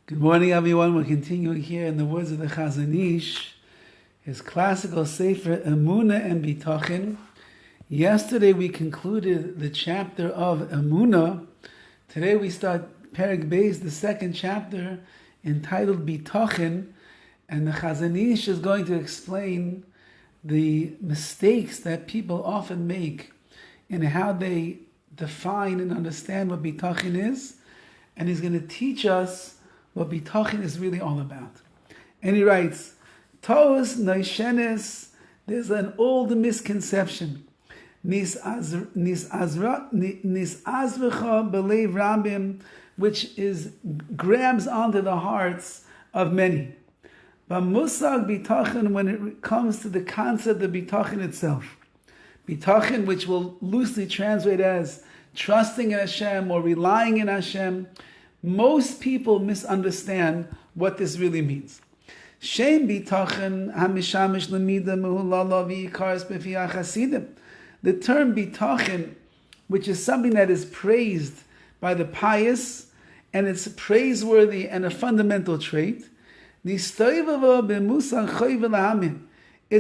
Good morning, everyone. We're continuing here in the words of the Chazon Ish, his classical sefer EMUNAH and Bitachon. Yesterday we concluded the chapter of EMUNAH. Today we start Perek Beis, the second chapter, entitled Bitachon, and the Chazon Ish is going to explain the mistakes that people often make in how they define and understand what Bitachon is, and he's going to teach us what Bitachon is really all about. And he writes, Tos Noishenes, there's an old misconception. Nis azvecha belev rabim, which grabs onto the hearts of many. But musag Bitachon, when it comes to the concept of Bitachon itself. Bitachon, which will loosely translate as trusting in Hashem or relying in Hashem, most people misunderstand what this really means. Shem bitachon hamishamish lemida mehulala v'yikaris b'fi hachasidim. The term bitachon, which is something that is praised by the pious, and it's praiseworthy and a fundamental trait, it's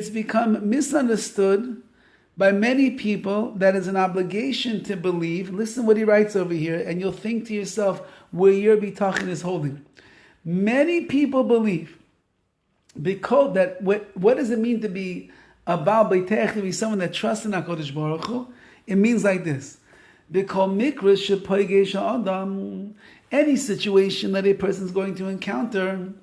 become misunderstood by many people that is an obligation to believe. Listen what he writes over here, and you'll think to yourself where your bitachon is holding. Many people believe because that what does it mean to be a Baal Beitech, to be someone that trusts in HaKadosh Baruch Hu? It means like this: any situation that a person is going to encounter,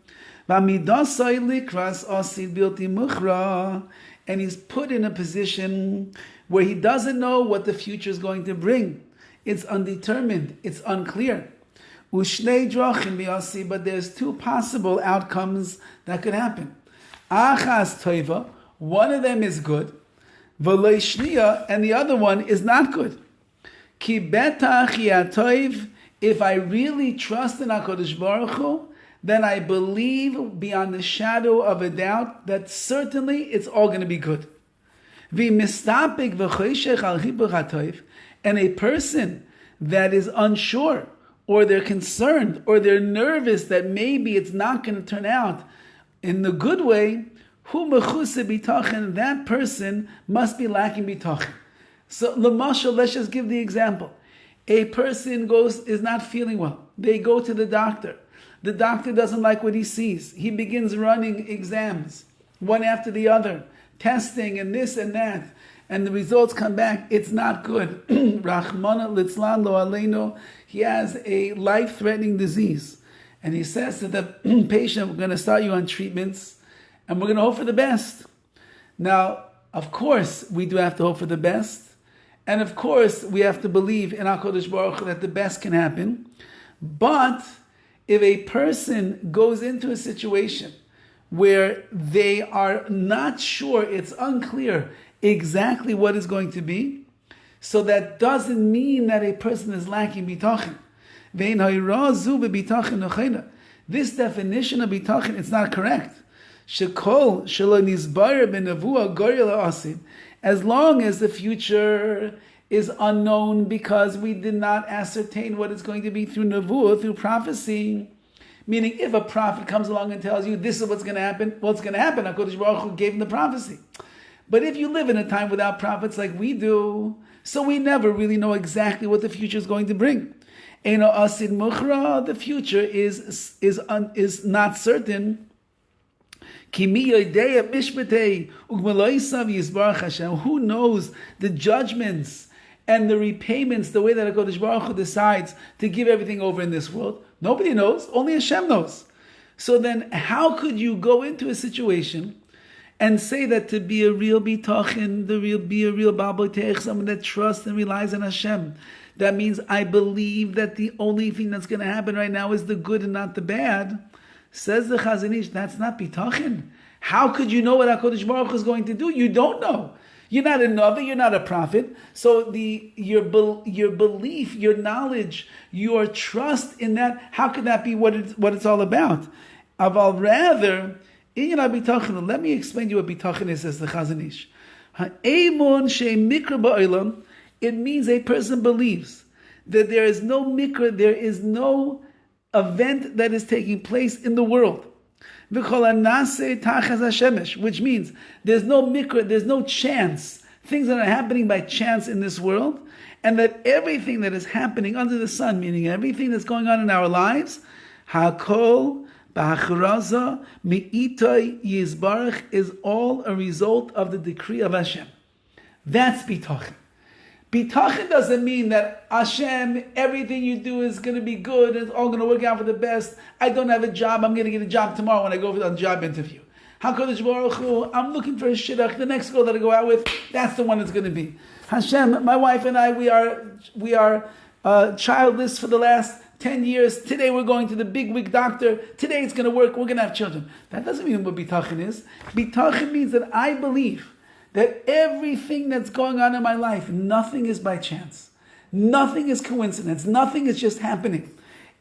and he's put in a position where he doesn't know what the future is going to bring. It's undetermined. It's unclear. But there's two possible outcomes that could happen. One of them is good, and the other one is not good. If I really trust in HaKadosh Baruch Hu, then I believe beyond the shadow of a doubt that certainly it's all going to be good. And a person that is unsure, or they're concerned, or they're nervous that maybe it's not going to turn out in the good way, that person must be lacking bitachon. So, l'mashal, let's just give the example. A person is not feeling well. They go to the doctor. The doctor doesn't like what he sees. He begins running exams, one after the other, testing and this and that, and the results come back. It's not good. Rachmana litzlan lo aleinu. He has a life-threatening disease. And he says to the patient, we're going to start you on treatments, and we're going to hope for the best. Now, of course, we do have to hope for the best. And of course, we have to believe in HaKadosh Baruch Hu that the best can happen. But if a person goes into a situation where they are not sure, it's unclear exactly what is going to be, so that doesn't mean that a person is lacking bitachon. This definition of bitachon, it's not correct. As long as the future is unknown because we did not ascertain what it's going to be through nevuah, through prophecy. Meaning, if a prophet comes along and tells you this is what's going to happen, what's going to happen? HaKadosh Baruch Hu gave him the prophecy. But if you live in a time without prophets like we do, so we never really know exactly what the future is going to bring. Eino asid muchra, the future is not certain. Who knows the judgments and the repayments, the way that HaKadosh Baruch Hu decides to give everything over in this world? Nobody knows. Only Hashem knows. So then how could you go into a situation and say that to be a real bitachon, be a real Baal Beitech, someone that trusts and relies on Hashem, that means I believe that the only thing that's going to happen right now is the good and not the bad? Says the Chazon Ish, that's not bitachon. How could you know what HaKadosh Baruch Hu is going to do? You don't know. You're not a Navi, you're not a prophet. So your belief, your knowledge, your trust in that, how could that be what it's all about? Aval rather, let me explain to you what bitachon is, says the Chazon Ish. It means a person believes that there is no mikra, there is no event that is taking place in the world. Which means there's no mikra, there's no chance. Things that are happening by chance in this world, and that everything that is happening under the sun, meaning everything that's going on in our lives, hakol b'acharaza mi'itay yizbarach, is all a result of the decree of Hashem. That's bitachon. Bitachon doesn't mean that Hashem, everything you do is going to be good, it's all going to work out for the best. I don't have a job, I'm going to get a job tomorrow when I go for the job interview. HaKadosh Baruch Hu, I'm looking for a shidduch, the next girl that I go out with, that's the one it's going to be. Hashem, my wife and I, we are childless for the last 10 years. Today we're going to the big wig doctor. Today it's going to work, we're going to have children. That doesn't mean what bitachon is. Bitachon means that I believe that everything that's going on in my life, nothing is by chance. Nothing is coincidence. Nothing is just happening.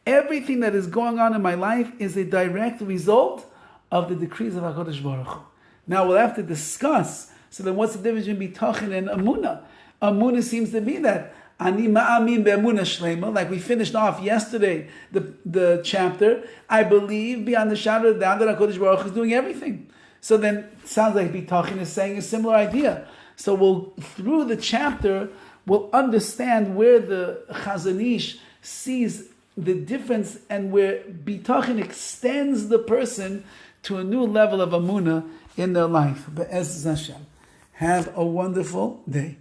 Everything that is going on in my life is a direct result of the decrees of HaKadosh Baruch Hu. Now we'll have to discuss, so then what's the difference between bitachon and emunah? Emunah seems to be that ani ma'amin be'emunah shlema, like we finished off yesterday, the chapter, I believe beyond the shadow of doubt that HaKadosh Baruch Hu is doing everything. So then it sounds like bitachon is saying a similar idea. So we'll, through the chapter, we'll understand where the Chazon Ish sees the difference and where bitachon extends the person to a new level of emunah in their life. Be'ez Hashem. Have a wonderful day.